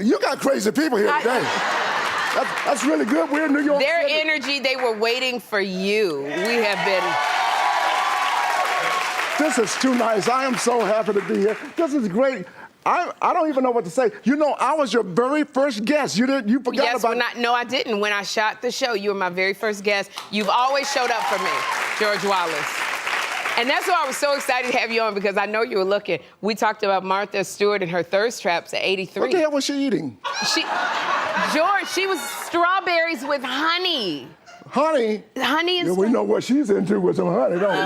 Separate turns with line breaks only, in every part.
You got crazy people here today. That's really good. We're in New York
Their
City.
energy, they were waiting for you. We have been...
This is too nice. I am so happy to be here. This is great. I don't even know what to say. You know, I was your very first guest. You forgot about...
No, I didn't. When I shot the show, you were my very first guest. You've always showed up for me, George Wallace. And that's why I was so excited to have you on, because I know you were looking. We talked about Martha Stewart and her thirst traps at 83.
What the hell was she eating?
George, she was strawberries with honey.
Honey?
Honey and
yeah, we know what she's into with some honey, don't we?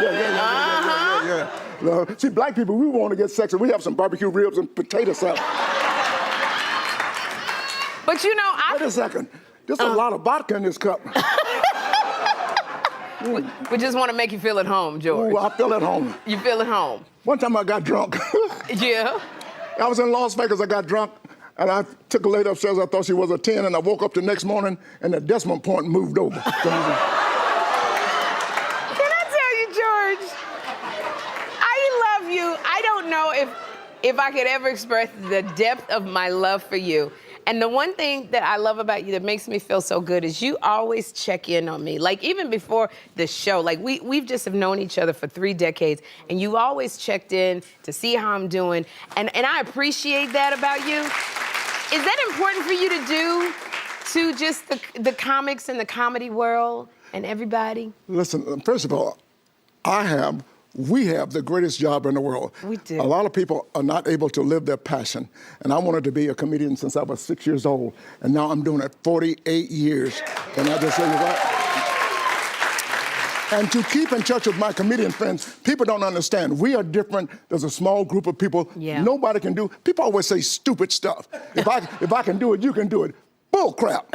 Yeah. See, black people, we want to get sexy. We have some barbecue ribs and potato salad.
But you know,
Wait a second. There's a lot of vodka in this cup.
We just want to make you feel at home, George.
Ooh, I feel at home.
You feel at home?
One time I got drunk.
Yeah?
I was in Las Vegas, I got drunk, and I took a lady upstairs, I thought she was a 10, and I woke up the next morning, and the decimal point moved over.
Can I tell you, George, I love you. I don't know if I could ever express the depth of my love for you. And the one thing that I love about you that makes me feel so good is you always check in on me. Like, even before the show, like, we've just have known each other for 3 decades, and you always checked in to see how I'm doing, and I appreciate that about you. Is that important for you to do to just the comics and the comedy world and everybody?
Listen, first of all, we have the greatest job in the world.
We do.
A lot of people are not able to live their passion. And I wanted to be a comedian since I was 6 years old. And now I'm doing it 48 years. And I just tell you what. And to keep in touch with my comedian friends, people don't understand. We are different. There's a small group of people.
Yeah.
Nobody can do. People always say stupid stuff. If I can do it, you can do it. Bull crap.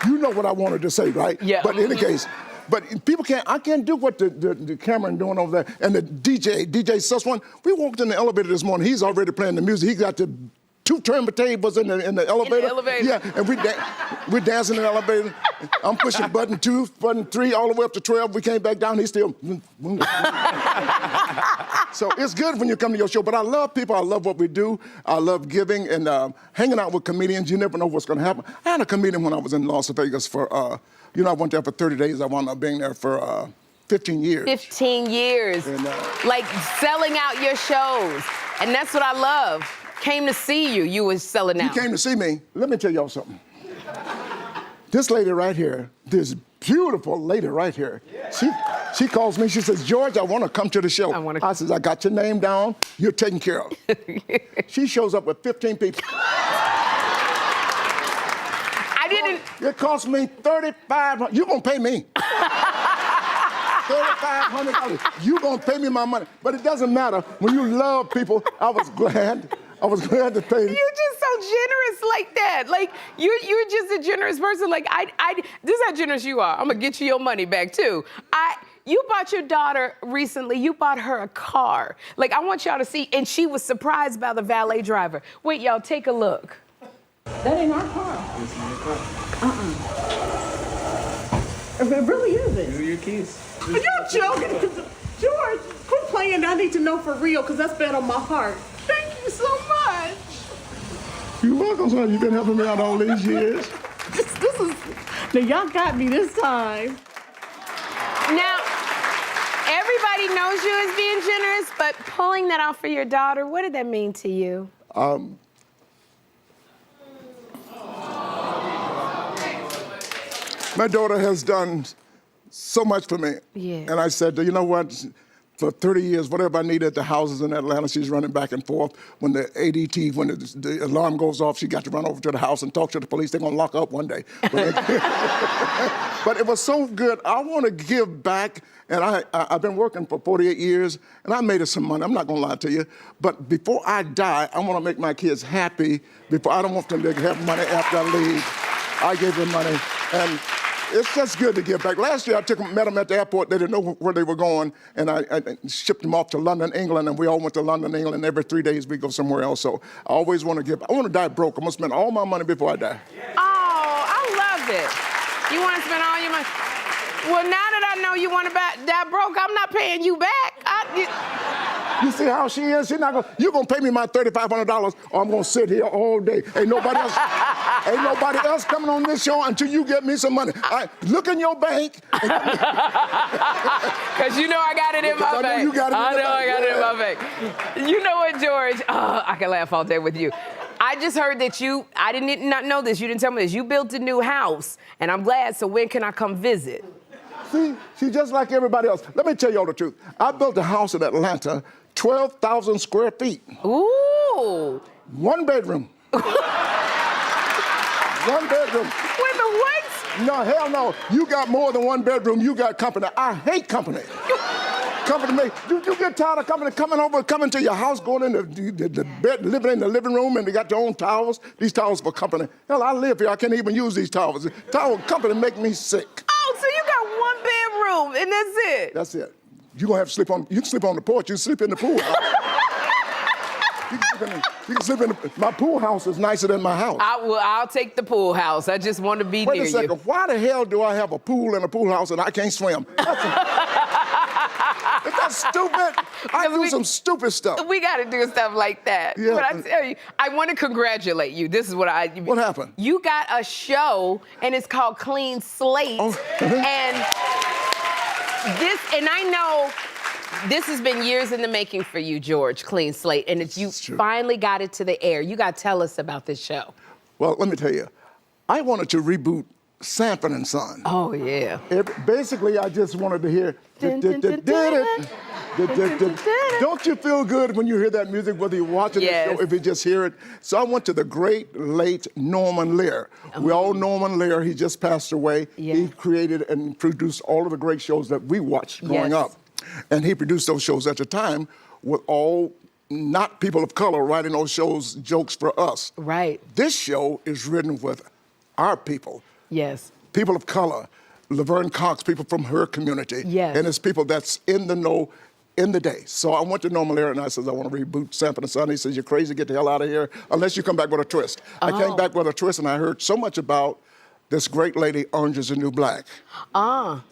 You know what I wanted to say, right?
Yeah.
But in any case, but people I can't do what the Cameron doing over there. And the DJ Sussman, we walked in the elevator this morning. He's already playing the music. He got the 2 turntables in the elevator.
In the elevator.
Yeah, and we're dancing in the elevator. I'm pushing button 2, button 3, all the way up to 12. We came back down, he's still... So it's good when you come to your show, but I love people, I love what we do, I love giving, and hanging out with comedians, you never know what's gonna happen. I had a comedian when I was in Las Vegas for, I went there for 30 days, I wound up being there for 15 years.
15 years,
and,
like selling out your shows, and that's what I love. Came to see you, you was selling out.
You came to see me, let me tell y'all something. This lady right here, this beautiful lady right here, she calls me, she says, George, I want to come to the show. I says, I got your name down, you're taken care of. She shows up with 15 people.
I didn't...
It cost me $3,500, you gonna pay me. $3,500, you gonna pay me my money. But it doesn't matter, when you love people, I was glad to pay you.
You're just so generous like that. Like, you're just a generous person. Like, this is how generous you are. I'm gonna get you your money back, too. You bought your daughter recently, you bought her a car. Like, I want y'all to see, and she was surprised by the valet driver. Wait, y'all, take a look. That ain't our car.
It's not your car.
It really isn't.
These are your keys.
You're joking. George, quit playing. I need to know for real, because that's been on my heart. Thank you so much.
You're welcome, son. You've been helping me out all these years.
Now, y'all got me this time.
Now, everybody knows you as being generous, but pulling that off for your daughter, what did that mean to you?
My daughter has done so much for me.
Yeah.
And I said, you know what? For 30 years, whatever I need at the houses in Atlanta, she's running back and forth. When the ADT, when the alarm goes off, she got to run over to the house and talk to the police. They're gonna lock her up one day. But it was so good. I want to give back, and I've been working for 48 years, and I made her some money. I'm not gonna lie to you. But before I die, I want to make my kids happy. I don't want them to have money after I leave. I gave them money, and it's just good to give back. Last year, met them at the airport. They didn't know where they were going, and I shipped them off to London, England, and we all went to London, England. Every 3 days, we go somewhere else. So I always want to give. I want to die broke. I'm going to spend all my money before I die.
Oh, I love it. You want to spend all your money? Well, now that I know you want to die broke, I'm not paying you back.
You see how she is? She's not gonna. You're gonna pay me my $3,500, or I'm gonna sit here all day. Ain't nobody else coming on this show until you get me some money. Look in your bank.
Because you know I got it in my bank.
I know you got it in
I
the
know I
bank.
got it in my bank. You know what, George? Oh, I can laugh all day with you. I just heard that I did not know this. You didn't tell me this. You built a new house, and I'm glad. So when can I come visit?
See, she's just like everybody else. Let me tell you all the truth. I built a house in Atlanta, 12,000 square feet.
Ooh.
1 bedroom. 1 bedroom.
Wait, but what?
No, hell no. You got more than 1 bedroom. You got company. I hate company. Company, you get tired of company coming to your house, going in the bed, living in the living room, and they got their own towels. These towels for company. Hell, I live here. I can't even use these towels. Towel company make me sick.
Oh, so you got 1 bedroom, and that's it?
That's it. You gonna have to sleep on. You can sleep on the porch. You can sleep in the pool house. You can sleep in my pool house is nicer than my house.
I'll take the pool house. I just want to be near you.
Wait a second. Why the hell do I have a pool and a pool house and I can't swim? Is that stupid? I do some stupid stuff.
We got to do stuff like that.
Yeah.
But I tell you, I want to congratulate you. This is what
What happened?
You got a show, and it's called Clean Slate.
Oh.
And I know this has been years in the making for you, George, Clean Slate. And you finally got it to the air. You got to tell us about this show.
Well, let me tell you. I wanted to reboot Sanford and Son.
Oh, yeah.
Basically, I just wanted to hear. Don't you feel good when you hear that music, whether you're watching the show, if you just hear it? So I went to the great late Norman Lear. We all know Norman Lear. He just passed away.
Yeah.
He created and produced all of the great shows that we watched growing up. And he produced those shows at the time with all not people of color writing those shows, jokes for us.
Right.
This show is written with our people.
Yes.
People of color, Laverne Cox, people from her community.
Yes.
And it's people that's in the know in the day. So I went to Norman Lear and I said, I want to reboot Sanford and Son. He says, you're crazy, get the hell out of here, unless you come back with a twist. I came back with a twist and I heard so much about this great lady, Orange is the New Black. And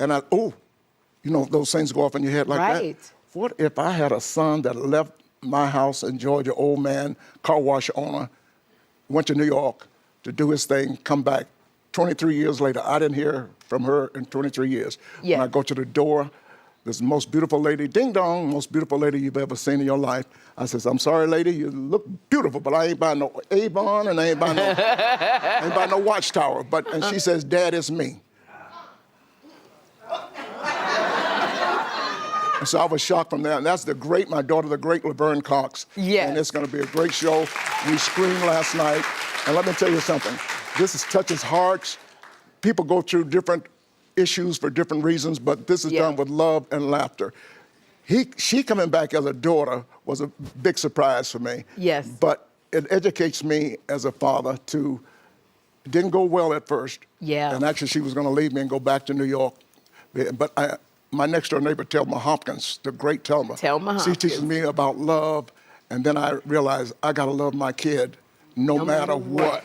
you know, those things go off in your head like that. What if I had a son that left my house in Georgia, old man, car wash owner, went to New York to do his thing, come back 23 years later. I didn't hear from her in 23 years.
Yeah.
When I go to the door, this most beautiful lady, ding dong, most beautiful lady you've ever seen in your life. I says, I'm sorry, lady, you look beautiful, but I ain't buying no Avon and I ain't buying no Watchtower. And she says, Dad, it's me. And so I was shocked from that. And that's my daughter, the great Laverne Cox.
Yeah.
And it's going to be a great show. We screened last night. And let me tell you something. This touches hearts. People go through different issues for different reasons, but this is done with love and laughter. She coming back as a daughter was a big surprise for me.
Yes.
But it educates me as a father to, it didn't go well at first.
Yeah.
And actually she was going to leave me and go back to New York. But my next door neighbor, Thelma Hopkins, the great Thelma.
Thelma Hopkins.
She teaches me about love. And then I realized I got to love my kid no matter what.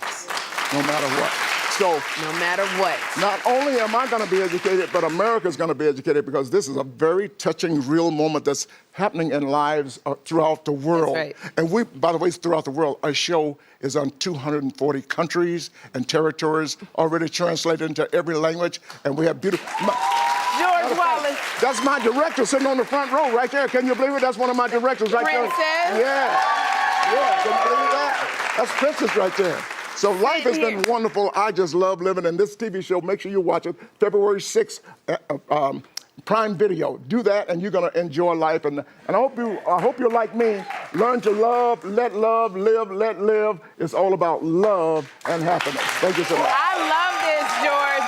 No matter what. So,
no matter what.
Not only am I going to be educated, but America's going to be educated because this is a very touching, real moment that's happening in lives throughout the world.
That's right.
And by the way, throughout the world, our show is on 240 countries and territories, already translated into every language, and we have beautiful.
George Wallace.
That's my director sitting on the front row right there. Can you believe it? That's one of my directors right there.
Princess?
Yeah. Can you believe that? That's Princess right there. So life has been wonderful. I just love living. And this TV show, make sure you watch it. February 6th, Prime Video. Do that, and you're going to enjoy life. And I hope you're like me. Learn to love, let live, let live. It's all about love and happiness. Thank you so much.
I love this, George.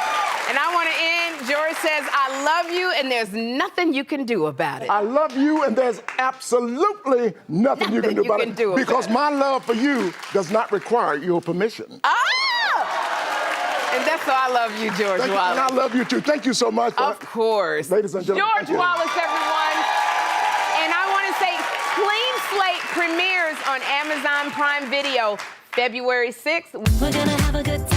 And I want to end. George says, I love you, and there's nothing you can do about it.
I love you, and there's absolutely nothing you can do about it. Because my love for you does not require your permission.
And that's why I love you, George Wallace.
And I love you, too. Thank you so much.
Of course.
Ladies and gentlemen.
George Wallace, everyone. And I want to say, Clean Slate premieres on Amazon Prime Video February 6th.
We're gonna have a good time.